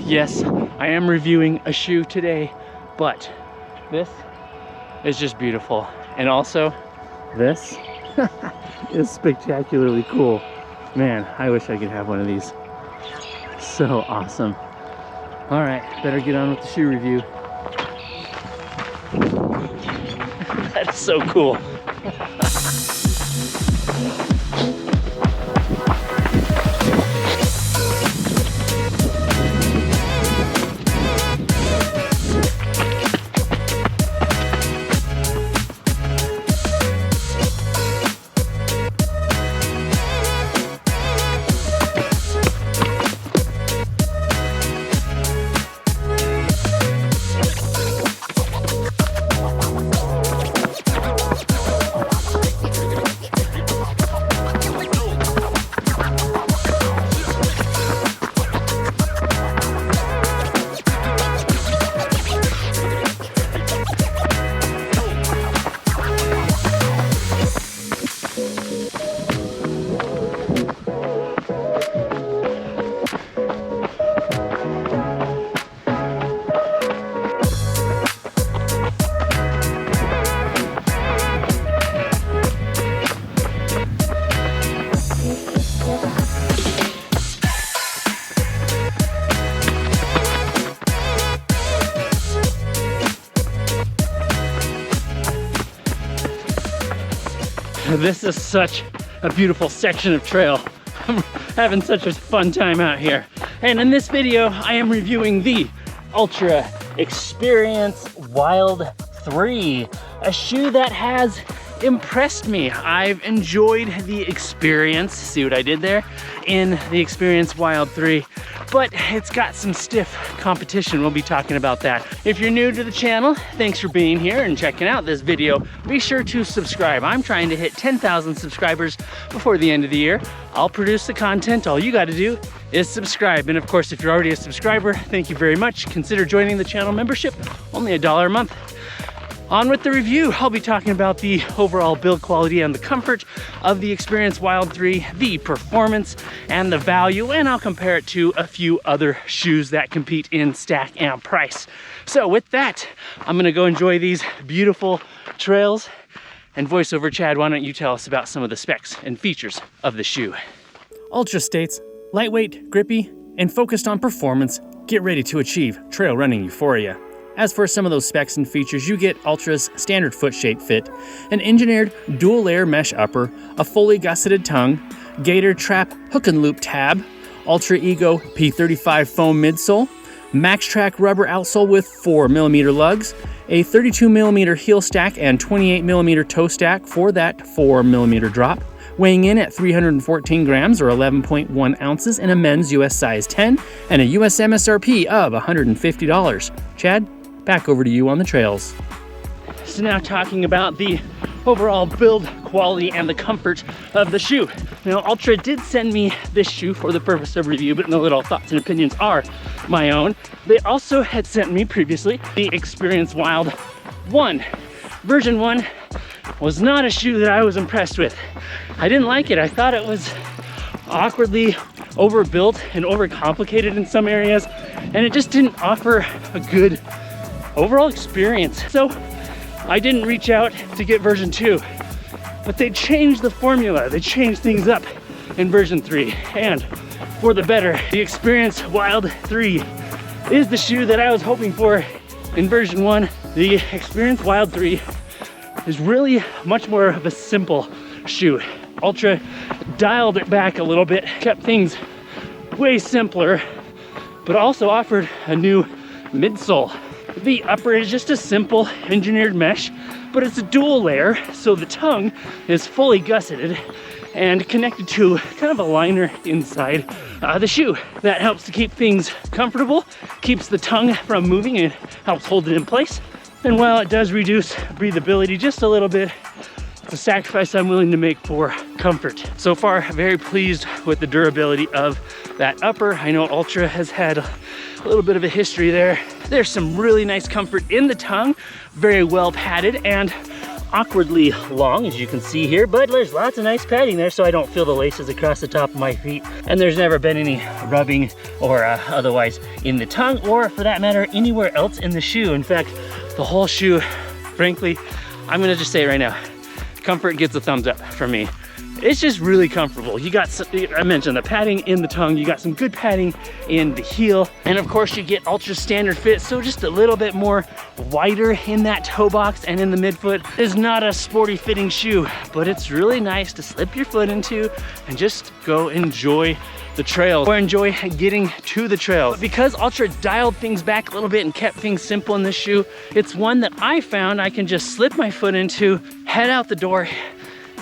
Yes, I am reviewing a shoe today, but this is just beautiful. And also, this is spectacularly cool. Man, I wish I could have one of these. So awesome. All right, better get on with the shoe review. That's so cool. This is such a beautiful section of trail. I'm having such a fun time out here. And in this video, I am reviewing the Altra Experience Wild 3, a shoe that has impressed me. I've enjoyed the experience, see what I did there, in the Experience Wild 3, but it's got some stiff competition. We'll be talking about that. If you're new to the channel, thanks for being here and checking out this video. Be sure to subscribe. I'm trying to hit 10,000 subscribers before the end of the year. I'll produce the content. All you got to do is subscribe. And of course, if you're already a subscriber, thank you very much. Consider joining the channel membership, only $1 a month. On with the review, I'll be talking about the overall build quality and the comfort of the Experience Wild 3, the performance and the value, and I'll compare it to a few other shoes that compete in stack and price. So with that, I'm gonna go enjoy these beautiful trails. And voiceover Chad, why don't you tell us about some of the specs and features of the shoe? Ultra states, lightweight, grippy, and focused on performance, get ready to achieve trail running euphoria. As for some of those specs and features, you get Altra's standard FootShape fit, an engineered dual-layer mesh upper, a fully gusseted tongue, Gator Trap hook and loop tab, Ultra Ego P35 foam midsole, Max Track rubber outsole with 4mm lugs, a 32mm heel stack and 28mm toe stack for that 4mm drop, weighing in at 314 grams or 11.1 ounces in a men's US size 10, and a US MSRP of $150. Chad, back over to you on the trails. So now talking about the overall build quality and the comfort of the shoe. Now, Altra did send me this shoe for the purpose of review, but know that all thoughts and opinions are my own. They also had sent me previously the Experience Wild 1. Version 1 was not a shoe that I was impressed with. I didn't like it. I thought it was awkwardly overbuilt and overcomplicated in some areas, and it just didn't offer a good overall experience. So I didn't reach out to get version 2, but they changed the formula. They changed things up in version 3, and for the better. The Experience Wild 3 is the shoe that I was hoping for in version 1. The Experience Wild 3 is really much more of a simple shoe. Altra dialed it back a little bit, kept things way simpler, but also offered a new midsole. The upper is just a simple engineered mesh, but it's a dual layer, so the tongue is fully gusseted and connected to kind of a liner inside the shoe. That helps to keep things comfortable, keeps the tongue from moving, and helps hold it in place. And while it does reduce breathability just a little bit, it's a sacrifice I'm willing to make for comfort. So far, very pleased with the durability of that upper. I know Altra has had a little bit of a history there. There's some really nice comfort in the tongue, very well padded, and awkwardly long, as you can see here, but there's lots of nice padding there so I don't feel the laces across the top of my feet. And there's never been any rubbing or otherwise in the tongue, or for that matter, anywhere else in the shoe. In fact, the whole shoe, frankly, I'm gonna just say it right now, comfort gets a thumbs up from me. It's just really comfortable. You got, I mentioned the padding in the tongue, you got some good padding in the heel, and of course you get ultra standard fit, so just a little bit more wider in that toe box and in the midfoot. It's not a sporty fitting shoe, but it's really nice to slip your foot into and just go enjoy the trail or enjoy getting to the trail. But because Altra dialed things back a little bit and kept things simple in this shoe, it's one that I found I can just slip my foot into, head out the door,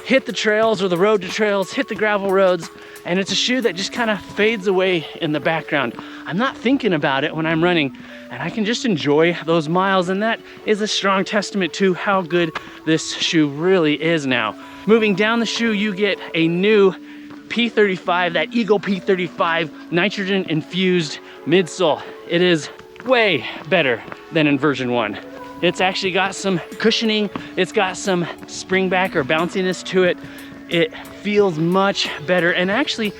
hit the trails or the road to trails, hit the gravel roads, and it's a shoe that just kind of fades away in the background. I'm not thinking about it when I'm running, and I can just enjoy those miles, and that is a strong testament to how good this shoe really is now. Moving down the shoe, you get a new P35, that Eagle P35 nitrogen infused midsole. It is way better than in version 1. It's actually got some cushioning, it's got some springback or bounciness to it. It feels much better, and actually,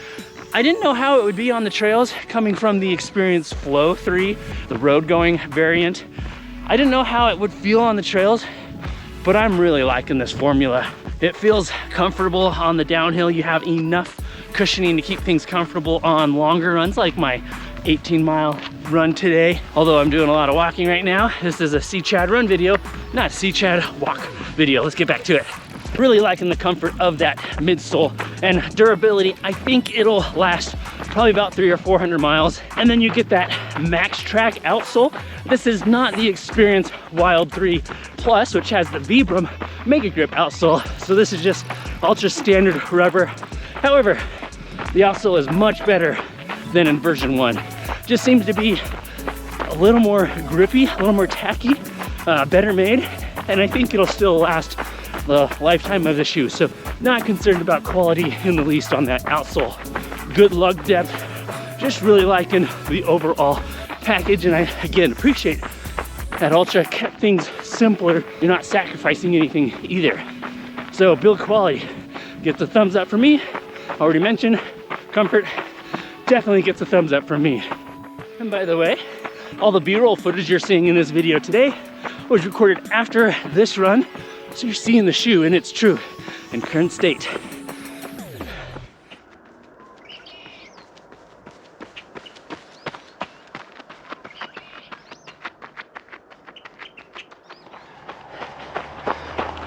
I didn't know how it would be on the trails coming from the Experience Flow 3, the road going variant. I didn't know how it would feel on the trails, but I'm really liking this formula. It feels comfortable on the downhill. You have enough cushioning to keep things comfortable on longer runs, like my 18-mile run today. Although I'm doing a lot of walking right now, this is a See Chad run video, not a See Chad walk video. Let's get back to it. Really liking the comfort of that midsole and durability. I think it'll last probably about 300 or 400 miles. And then you get that Max Track outsole. This is not the Experience Wild 3 Plus, which has the Vibram Mega Grip outsole. So this is just ultra standard rubber. However, the outsole is much better than in version 1. Just seems to be a little more grippy, a little more tacky, better made, and I think it'll still last the lifetime of the shoe. So not concerned about quality in the least on that outsole. Good lug depth, just really liking the overall package, and I again appreciate that Altra kept things simpler. You're not sacrificing anything either. So build quality gets a thumbs up from me. Already mentioned, comfort definitely gets a thumbs up from me. And by the way, all the B-roll footage you're seeing in this video today was recorded after this run, so you're seeing the shoe in its true and current state.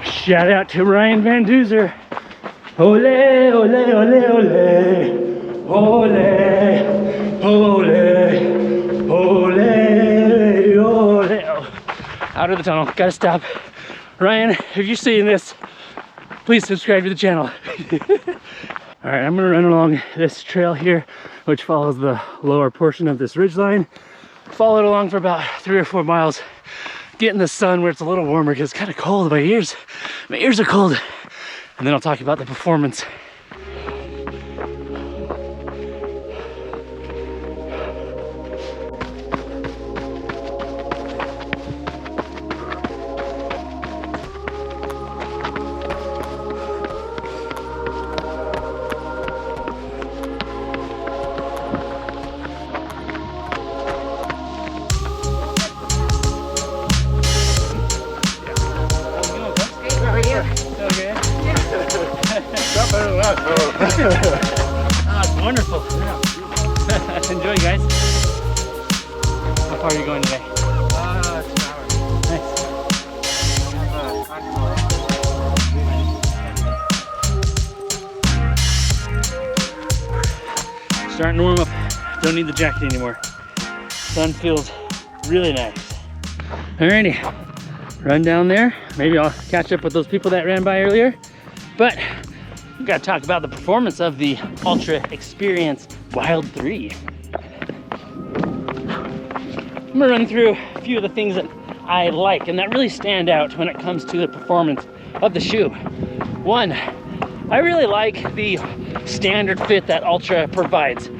Shout out to Ryan Van Duzer. Ole, ole, ole, ole. Ole, ole, ole, ole. Out of the tunnel, gotta stop. Ryan, if you're seeing this, please subscribe to the channel. All right, I'm gonna run along this trail here, which follows the lower portion of this ridgeline. Follow it along for about 3 or 4 miles. Get in the sun where it's a little warmer because it's kind of cold. My ears are cold. And then I'll talk about the performance. Oh, it's wonderful. Enjoy, guys. How far are you going today? 2 hours. Nice. Starting to warm up. Don't need the jacket anymore. Sun feels really nice. Alrighty, run down there. Maybe I'll catch up with those people that ran by earlier. But we gotta talk about the performance of the Altra Experience Wild 3. I'm gonna run through a few of the things that I like and that really stand out when it comes to the performance of the shoe. One, I really like the standard fit that Altra provides.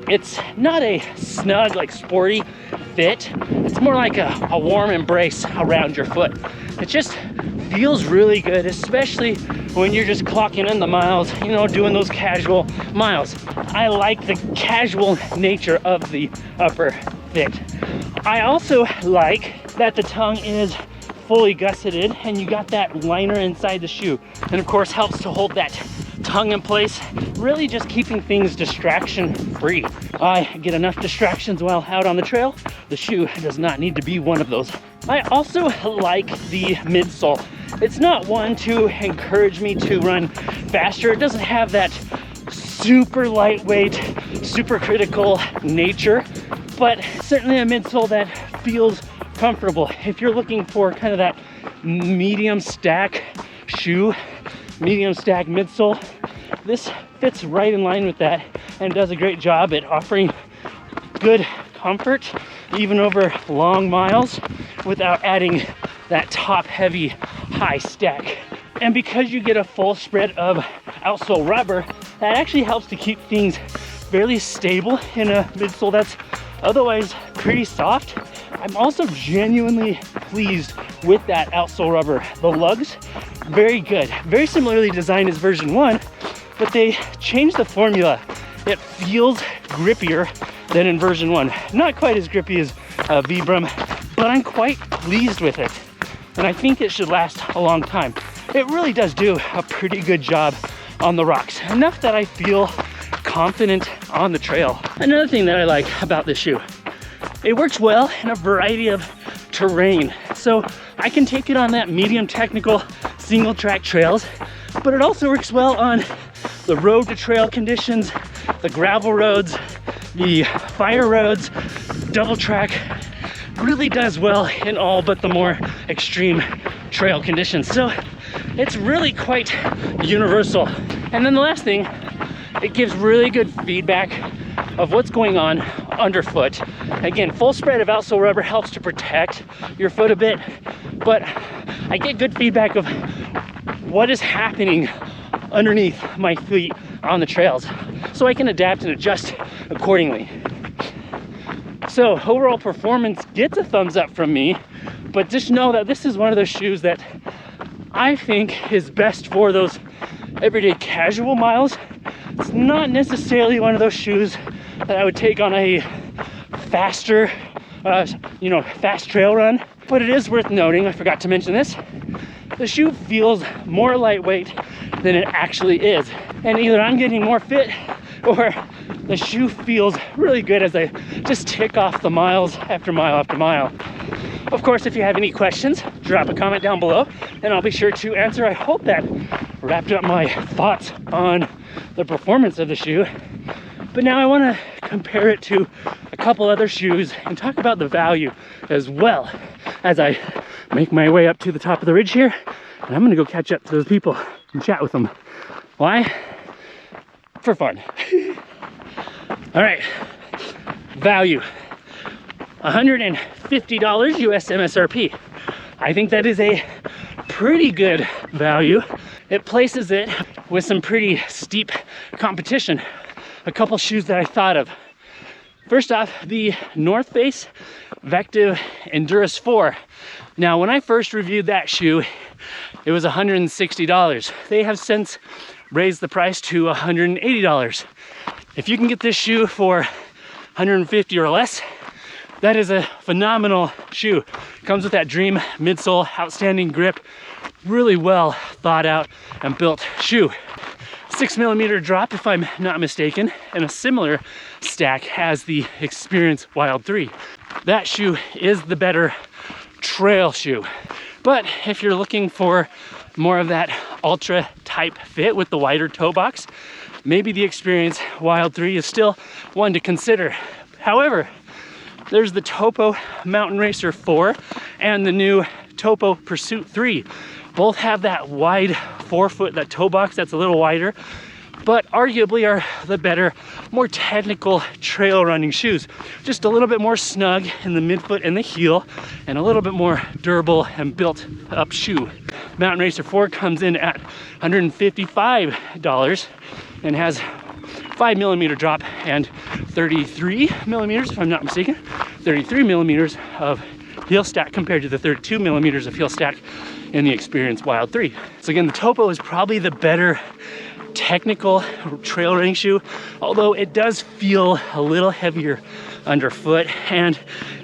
It's not a snug, like sporty fit. it's more like a warm embrace around your foot. It just feels really good, especially when you're just clocking in the miles, you know, doing those casual miles. I like the casual nature of the upper fit. I also like that the tongue is fully gusseted and you got that liner inside the shoe, and of course helps to hold that tongue in place, really just keeping things distraction free. I get enough distractions while out on the trail. The shoe does not need to be one of those. I also like the midsole. It's not one to encourage me to run faster. It doesn't have that super lightweight, super critical nature, but certainly a midsole that feels comfortable. If you're looking for kind of that medium stack shoe, medium stack midsole, this fits right in line with that and does a great job at offering good comfort even over long miles without adding that top heavy high stack. And because you get a full spread of outsole rubber, that actually helps to keep things fairly stable in a midsole that's otherwise pretty soft. I'm also genuinely pleased with that outsole rubber. The lugs, very good. Very similarly designed as version 1, but they changed the formula. It feels grippier than in version 1. Not quite as grippy as Vibram, but I'm quite pleased with it. And I think it should last a long time. It really does do a pretty good job on the rocks. Enough that I feel confident on the trail. Another thing that I like about this shoe, it works well in a variety of terrain. So I can take it on that medium technical single track trails, but it also works well on the road to trail conditions, the gravel roads, the fire roads, double track. Really does well in all but the more extreme trail conditions. So it's really quite universal. And then the last thing, it gives really good feedback of what's going on underfoot. Again, full spread of outsole rubber helps to protect your foot a bit, but I get good feedback of what is happening underneath my feet on the trails, so I can adapt and adjust accordingly. So overall performance gets a thumbs up from me, but just know that this is one of those shoes that I think is best for those everyday casual miles. It's not necessarily one of those shoes that I would take on a faster, fast trail run, but it is worth noting, I forgot to mention this, the shoe feels more lightweight than it actually is. And either I'm getting more fit or the shoe feels really good as I just tick off the miles after mile after mile. Of course, if you have any questions, drop a comment down below and I'll be sure to answer. I hope that wrapped up my thoughts on the performance of the shoe. But now I want to compare it to a couple other shoes and talk about the value as well as I make my way up to the top of the ridge here. And I'm going to go catch up to those people and chat with them. Why? For fun. All right, value, $150 US MSRP. I think that is a pretty good value. It places it with some pretty steep competition. A couple shoes that I thought of. First off, the North Face Vective Endurance 4. Now, when I first reviewed that shoe, it was $160. They have since raised the price to $180. If you can get this shoe for $150 or less, that is a phenomenal shoe. Comes with that dream midsole, outstanding grip, really well thought out and built shoe. 6mm drop if I'm not mistaken, and a similar stack as the Experience Wild 3. That shoe is the better trail shoe. But if you're looking for more of that ultra type fit with the wider toe box, maybe the Experience Wild 3 is still one to consider. However, there's the Topo Mountain Racer 4 and the new Topo Pursuit 3. Both have that wide forefoot, that toe box that's a little wider, but arguably are the better, more technical trail running shoes. Just a little bit more snug in the midfoot and the heel, and a little bit more durable and built up shoe. Mountain Racer 4 comes in at $155 and has 5 millimeter drop and 33 millimeters, if I'm not mistaken, 33 millimeters of heel stack compared to the 32 millimeters of heel stack in the Experience Wild 3. So again, the Topo is probably the better technical trail running shoe, although it does feel a little heavier underfoot and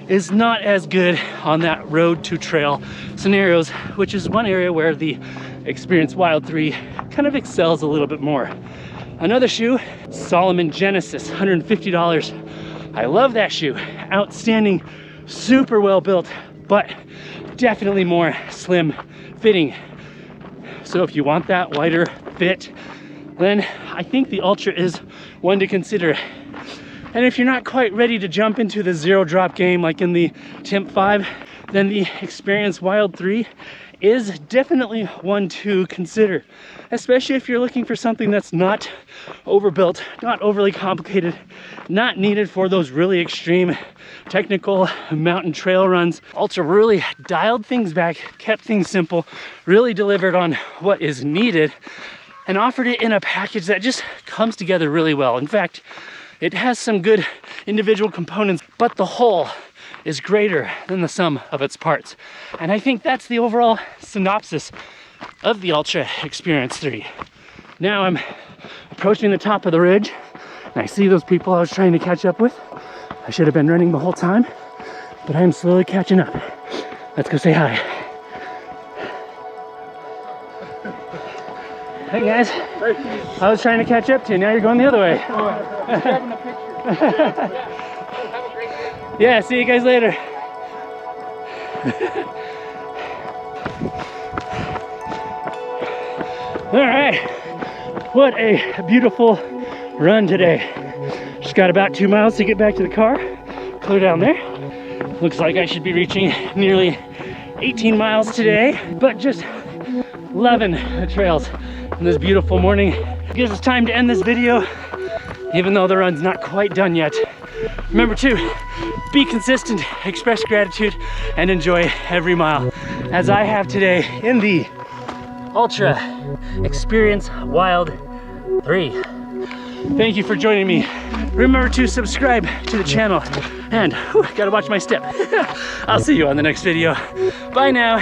is not as good on that road to trail scenarios, which is one area where the Experience Wild 3 kind of excels a little bit more. Another shoe, Salomon Genesis, $150. I love that shoe. Outstanding, super well built, but definitely more slim fitting. So if you want that wider fit, then I think the Altra is one to consider. And if you're not quite ready to jump into the zero drop game like in the Timp 5, then the Experience Wild 3 is definitely one to consider, especially if you're looking for something that's not overbuilt, not overly complicated, not needed for those really extreme technical mountain trail runs. Altra really dialed things back, kept things simple, really delivered on what is needed, and offered it in a package that just comes together really well. In fact, it has some good individual components, but the whole is greater than the sum of its parts. And I think that's the overall synopsis of the Altra Experience 3. Now I'm approaching the top of the ridge, and I see those people I was trying to catch up with. I should have been running the whole time, but I am slowly catching up. Let's go say hi. Hey guys, I was trying to catch up to you, now you're going the other way. Grabbing a picture. Yeah, see you guys later. All right, what a beautiful run today. Just got about 2 miles to get back to the car, clear down there. Looks like I should be reaching nearly 18 miles today, but just loving the trails on this beautiful morning. Gives us time to end this video, even though the run's not quite done yet. Remember to be consistent, express gratitude, and enjoy every mile, as I have today in the Altra Experience Wild 3. Thank you for joining me. Remember to subscribe to the channel, and gotta watch my step. I'll see you on the next video. Bye now.